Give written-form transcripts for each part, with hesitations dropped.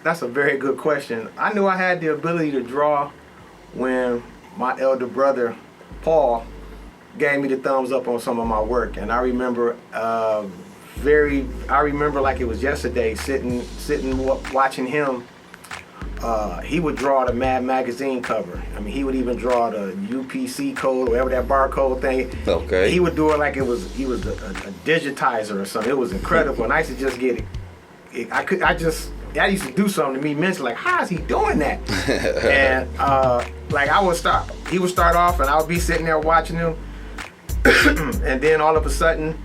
that's a very good question. I knew I had the ability to draw when my elder brother, Paul, gave me the thumbs up on some of my work. And I remember I remember like it was yesterday, sitting watching him. He would draw the Mad Magazine cover. I mean, he would even draw the UPC code, whatever that barcode thing. Okay. He would do it like he was a digitizer or something. It was incredible. And I used to just get it. I used to do something to me mentally, like, how is he doing that? And like he would start off and I would be sitting there watching him. And then all of a sudden,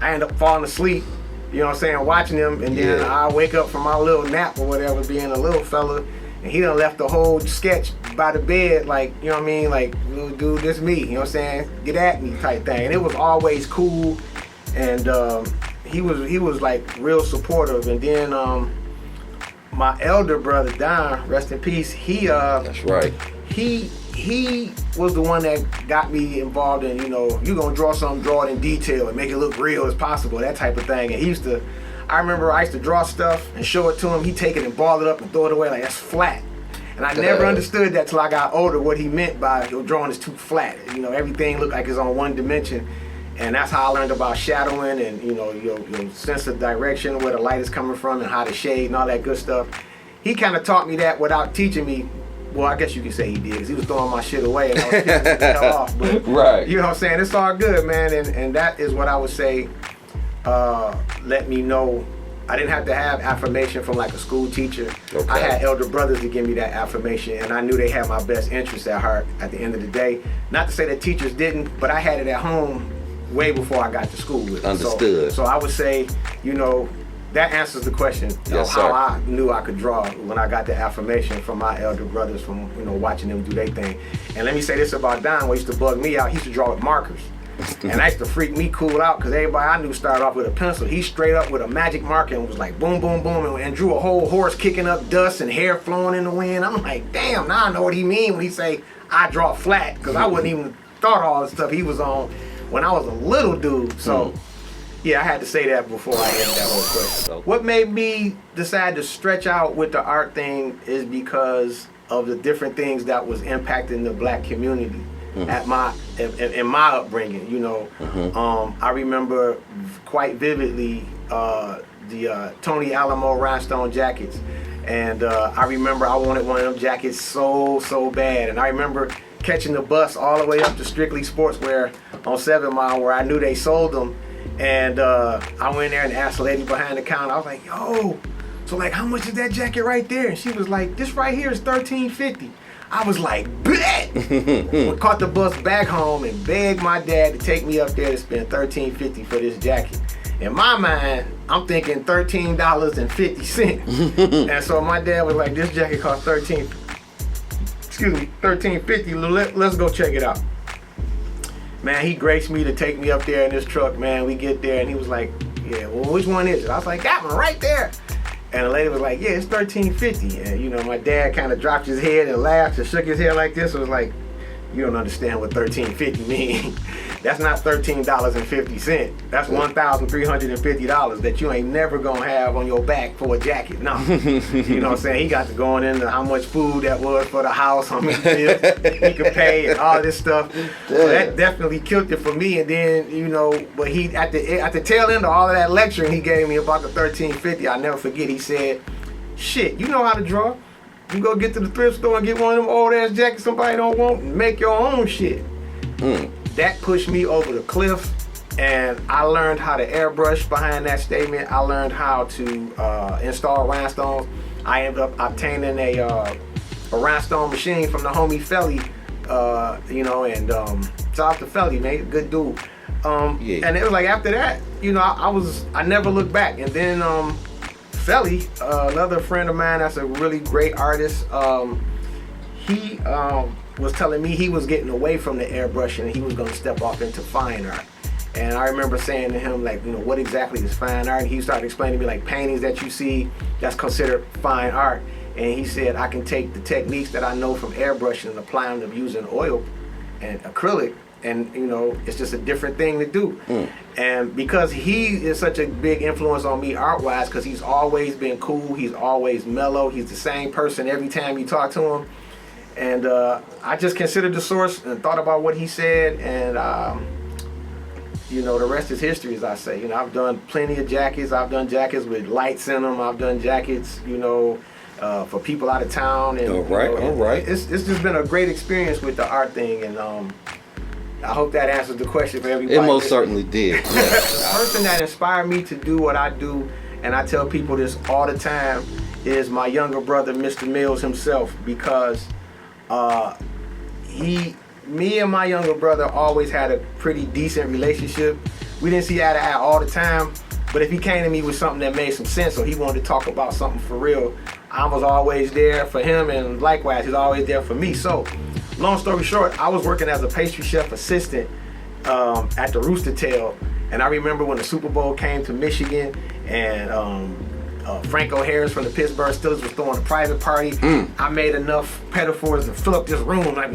I end up falling asleep, you know what I'm saying, watching him, and then I wake up from my little nap or whatever, being a little fella, and he done left the whole sketch by the bed, like, you know what I mean, like, little dude, this me, you know what I'm saying, get at me type thing. And it was always cool, and he was like real supportive. And then my elder brother Don, rest in peace, that's right. He was the one that got me involved in, you know, you gonna draw something, draw it in detail and make it look real as possible, that type of thing. And I remember I used to draw stuff and show it to him. He'd take it and ball it up and throw it away like, that's flat. And I never understood that till I got older, what he meant by your drawing is too flat. You know, everything looked like it's on one dimension. And that's how I learned about shadowing and, you know, your sense of direction, where the light is coming from and how to shade and all that good stuff. He kind of taught me that without teaching me. Well, I guess you could say he did, because he was throwing my shit away and I was pissing the hell off. But, right. You know what I'm saying? It's all good, man. And that is what I would say, let me know. I didn't have to have affirmation from like a school teacher. Okay. I had elder brothers to give me that affirmation, and I knew they had my best interests at heart at the end of the day. Not to say that teachers didn't, but I had it at home way before I got to school with it. Understood. So I would say, you know, that answers the question of how I knew I could draw when I got the affirmation from my elder brothers, from, you know, watching them do their thing. And let me say this about Don, what used to bug me out, he used to draw with markers. And that used to freak me cool out, because everybody I knew started off with a pencil. He straight up with a magic marker and was like boom, boom, boom, and drew a whole horse kicking up dust and hair flowing in the wind. I'm like, damn, now I know what he mean when he say, I draw flat, because I wouldn't even thought all the stuff he was on when I was a little dude. So. Yeah, I had to say that before I answered that whole question. What made me decide to stretch out with the art thing is because of the different things that was impacting the black community in my upbringing. You know, I remember quite vividly the Tony Alamo rhinestone jackets, and I remember I wanted one of them jackets so bad, and I remember catching the bus all the way up to Strictly Sportswear on 7 Mile, where I knew they sold them. And I went there and asked the lady behind the counter. I was like, yo, so like, how much is that jacket right there? And she was like, this right here is $13.50. I was like, bet! We caught the bus back home and begged my dad to take me up there to spend $13.50 for this jacket. In my mind, I'm thinking $13.50. And so my dad was like, this jacket costs $13.50. Let's go check it out. Man, he graced me to take me up there in this truck, man. We get there and he was like, yeah, well, which one is it? I was like, that one right there. And the lady was like, yeah, it's $13.50. And, you know, my dad kind of dropped his head and laughed and shook his head like this. It was like, you don't understand what $13.50 means. That's not $13.50. That's $1,350 that you ain't never gonna have on your back for a jacket. No. You know what I'm saying? He got to going into how much food that was for the house, how many bills he could pay, and all this stuff. So that definitely killed it for me. And then, you know, but he at the tail end of all of that lecturing he gave me about the $13.50, I'll never forget, he said, shit, you know how to draw. You go get to the thrift store and get one of them old ass jackets somebody don't want and make your own shit. That pushed me over the cliff, and I learned how to airbrush behind that statement. I learned how to install rhinestones. I ended up obtaining a rhinestone machine from the homie Felly, you know, and shout out to Felly, man, good dude. And it was like after that, you know, I never looked back. And then Felly, another friend of mine that's a really great artist, he was telling me he was getting away from the airbrushing and he was going to step off into fine art. And I remember saying to him, like, you know, what exactly is fine art? And he started explaining to me, like, paintings that you see, that's considered fine art. And he said, I can take the techniques that I know from airbrushing and apply them to using oil and acrylic and it's just a different thing to do. And because he is such a big influence on me art-wise, because he's always been cool, he's always mellow, he's the same person every time you talk to him. And I just considered the source and thought about what he said, and the rest is history, as I say. I've done plenty of jackets. I've done jackets with lights in them. I've done jackets, for people out of town. And, all right. It's just been a great experience with the art thing, and I hope that answers the question for everybody. It most certainly did. The person that inspired me to do what I do, and I tell people this all the time, is my younger brother, Mr. Mills himself, because me and my younger brother always had a pretty decent relationship. We didn't see eye to eye all the time, but if he came to me with something that made some sense or he wanted to talk about something for real, I was always there for him, and likewise, he's always there for me. So, long story short, I was working as a pastry chef assistant at the Rooster Tail, and I remember when the Super Bowl came to Michigan, and Franco Harris from the Pittsburgh Steelers was throwing a private party. I made enough pedophores to fill up this room, like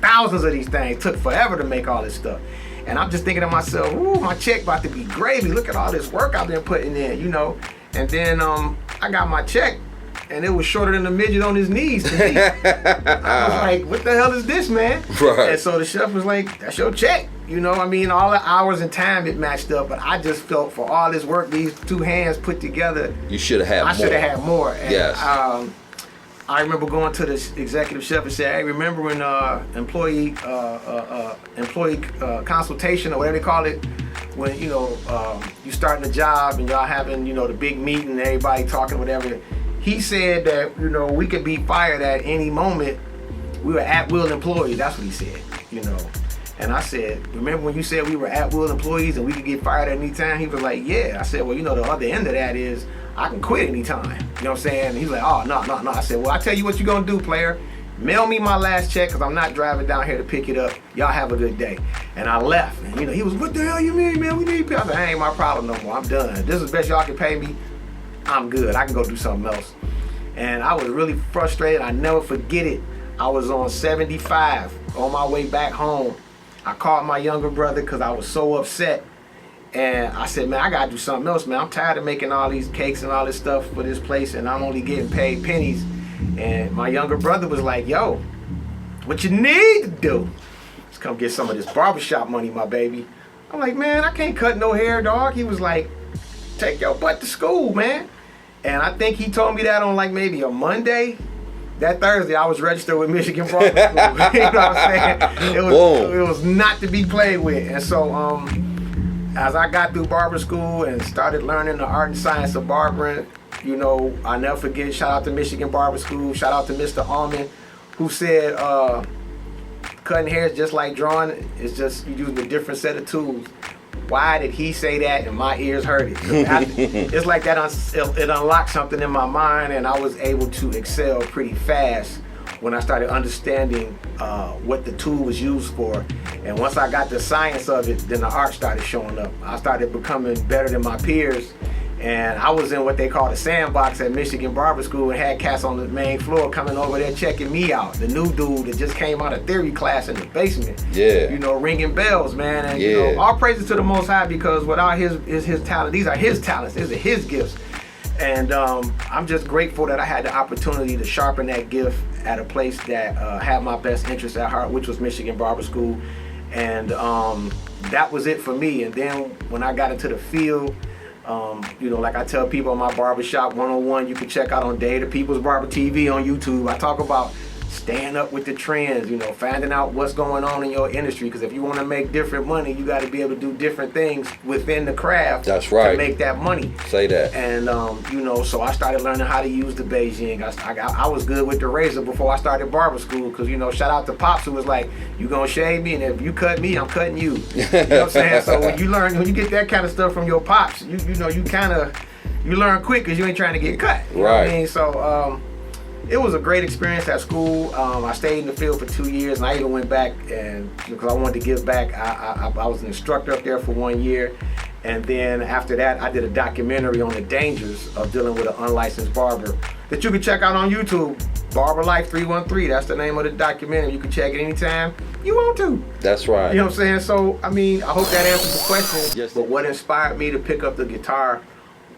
thousands of these things. Took forever to make all this stuff. And I'm just thinking to myself, ooh, my check about to be gravy. Look at all this work I've been putting in, And then I got my check, and it was shorter than the midget on his knees to me. I was like, what the hell is this, man? Right. And so the chef was like, that's your check. All the hours and time it matched up, but I just felt for all this work these two hands put together, you should have had more. I should have had more. And, yes. I remember going to the executive chef and saying, hey, remember when employee consultation or whatever they call it, when you starting a job and y'all having the big meeting and everybody talking whatever. He said that we could be fired at any moment. We were at will employees. That's what he said. And I said, remember when you said we were at will employees and we could get fired at any time? He was like, yeah. I said, well, the other end of that is I can quit anytime. You know what I'm saying? And he's like, oh, no. I said, well, I tell you what you're going to do, player. Mail me my last check because I'm not driving down here to pick it up. Y'all have a good day. And I left. And, he was, what the hell you mean, man? We need pay. I said, that ain't my problem no more. I'm done. This is the best y'all can pay me. I'm good. I can go do something else. And I was really frustrated. I never forget it. I was on 75 on my way back home. I called my younger brother because I was so upset. And I said, man, I got to do something else, man. I'm tired of making all these cakes and all this stuff for this place, and I'm only getting paid pennies. And my younger brother was like, yo, what you need to do is come get some of this barbershop money, my baby. I'm like, man, I can't cut no hair, dog. He was like, take your butt to school, man. And I think he told me that on like maybe a Monday. That Thursday, I was registered with Michigan Barber School. You know what I'm saying? It was not to be played with. And so, as I got through barber school and started learning the art and science of barbering, I never forget, shout out to Michigan Barber School, shout out to Mr. Allman, who said, cutting hair is just like drawing. It's just you using a different set of tools. Why did he say that and my ears heard it? It's like that, it unlocked something in my mind, and I was able to excel pretty fast when I started understanding what the tool was used for. And once I got the science of it, then the art started showing up. I started becoming better than my peers. And I was in what they call the sandbox at Michigan Barber School and had cats on the main floor coming over there checking me out. The new dude that just came out of theory class in the basement. Yeah. Ringing bells, man. And all praises to the Most High, because without his talent, these are his talents, these are his gifts. And I'm just grateful that I had the opportunity to sharpen that gift at a place that had my best interests at heart, which was Michigan Barber School. And that was it for me. And then when I got into the field, like I tell people on my Barbershop 101, you can check out on Day of the People's Barber TV on YouTube. I talk about staying up with the trends, finding out what's going on in your industry. Because if you want to make different money, you got to be able to do different things within the craft. That's right. To make that money. Say that. And, so I started learning how to use the Beijing. I was good with the razor before I started barber school. Because, shout out to Pops, who was like, you going to shave me, and if you cut me, I'm cutting you. You know what I'm saying? So when you get that kind of stuff from your Pops, you learn quick because you ain't trying to get cut. You know what I mean? So, it was a great experience at school. I stayed in the field for 2 years, and I even went back, and because I wanted to give back, I was an instructor up there for 1 year. And then after that, I did a documentary on the dangers of dealing with an unlicensed barber. that you can check out on YouTube. Barber Life 313. That's the name of the documentary. You can check it anytime you want to. That's right. You know what I'm saying? So, I mean, I hope that answers the question. Yes. But what inspired me to pick up the guitar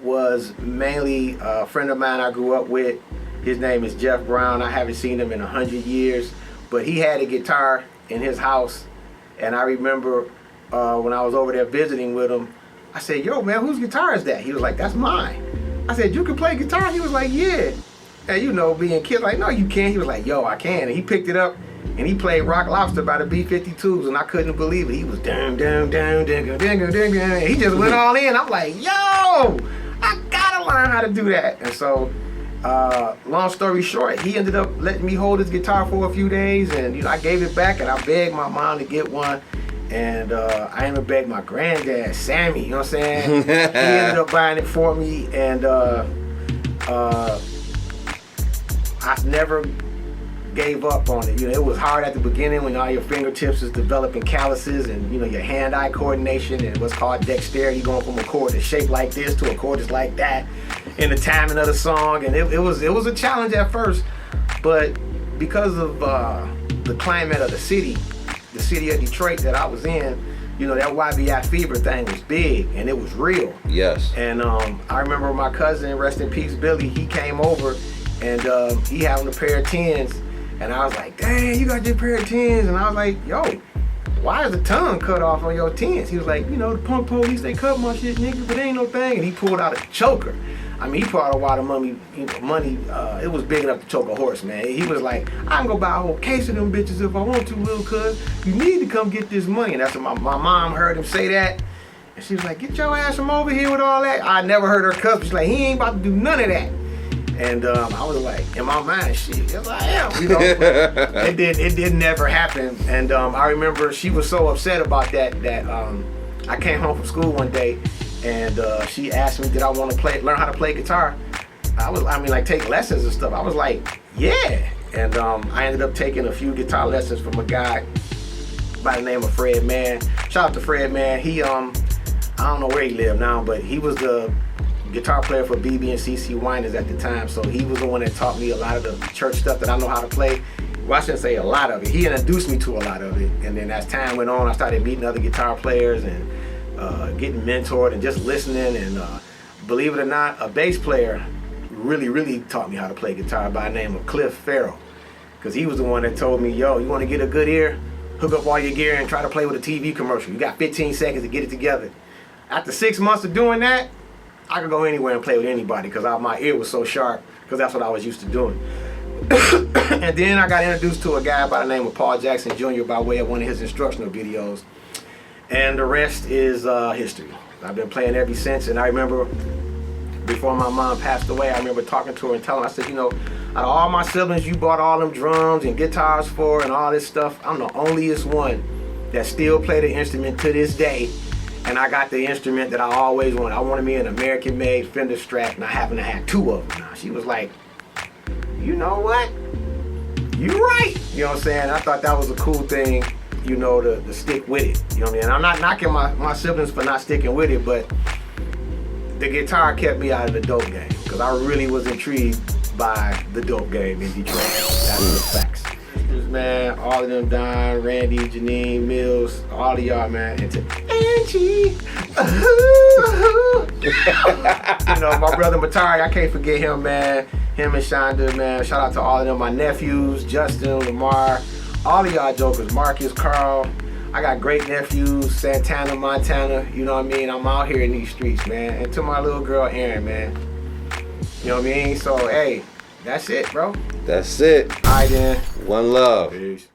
was mainly a friend of mine I grew up with. His name is Jeff Brown. I haven't seen him in 100 years. But he had a guitar in his house. And I remember when I was over there visiting with him, I said, yo, man, whose guitar is that? He was like, that's mine. I said, you can play guitar? He was like, yeah. And you know, being kids, like, no, you can't. He was like, yo, I can. And he picked it up and he played Rock Lobster by the B-52s, and I couldn't believe it. He was dun dun dun dun dun dun dun dun. And he just went all in. I'm like, yo, I gotta learn how to do that. And so, long story short, he ended up letting me hold his guitar for a few days, and you know, I gave it back, and I begged my mom to get one. And I even begged my granddad, Sammy, you know what I'm saying? He ended up buying it for me, and I never gave up on it. You know, it was hard at the beginning when all your fingertips is developing calluses and, you know, your hand-eye coordination and what's called dexterity, going from a chord that's shaped like this to a chord that's like that, and the timing of the song. And it was a challenge at first, but because of the climate of the city of Detroit that I was in, you know, that YBI fever thing was big and it was real. Yes. And I remember my cousin, rest in peace, Billy, he came over and he had on a pair of 10s, and I was like, dang, you got your pair of 10s. And I was like, yo, why is the tongue cut off on your 10s? He was like, you know, the punk police, they cut my shit, nigga, but ain't no thing. And he pulled out a choker. I mean, he pulled out a lot of money, you know, money. It was big enough to choke a horse, man. He was like, I can go buy a whole case of them bitches if I want to, little cuz. You need to come get this money. And that's when my mom heard him say that. And she was like, get your ass from over here with all that. I never heard her cuss. She's like, he ain't about to do none of that. And I was like, in my mind, shit, yes I am, you know. It didn't never happen. And I remember she was so upset about that I came home from school one day and she asked me, did I want to learn how to play guitar? Like take lessons and stuff. I was like, yeah. And I ended up taking a few guitar lessons from a guy by the name of Fred Mann. Shout out to Fred Mann. He I don't know where he lived now, but he was the guitar player for BB and CC Winans at the time, so he was the one that taught me a lot of the church stuff that I know how to play. Well, I shouldn't say a lot of it. He introduced me to a lot of it, and then as time went on, I started meeting other guitar players and getting mentored and just listening. And believe it or not, a bass player really taught me how to play guitar by the name of Cliff Farrell, because he was the one that told me, yo, you want to get a good ear? Hook up all your gear and try to play with a TV commercial. You got 15 seconds to get it together. After 6 months of doing that, I could go anywhere and play with anybody because my ear was so sharp, because that's what I was used to doing. And then I got introduced to a guy by the name of Paul Jackson Jr. by way of one of his instructional videos. And the rest is history. I've been playing ever since. And I remember before my mom passed away, I remember talking to her and telling her, I said, you know, out of all my siblings you bought all them drums and guitars for and all this stuff, I'm the onlyest one that still play the instrument to this day. And I got the instrument that I always wanted. I wanted me an American-made Fender Strat, and I happen to have 2 of them now. She was like, you know what? You right. You know what I'm saying? I thought that was a cool thing, you know, to stick with it. You know what I mean? And I'm not knocking my siblings for not sticking with it, but the guitar kept me out of the dope game, because I really was intrigued by the dope game in Detroit. That's the facts. Man, all of them, Don, Randy, Janine, Mills, all of y'all, man, and to Angie. You know, my brother Matari, I can't forget him, man. Him and Shonda, man. Shout out to all of them, my nephews, Justin, Lamar, all of y'all jokers, Marcus, Carl. I got great nephews, Santana, Montana, you know what I mean? I'm out here in these streets, man. And to my little girl, Erin, man. You know what I mean? So, hey, that's it, bro. That's it. All right, then. One love. Peace.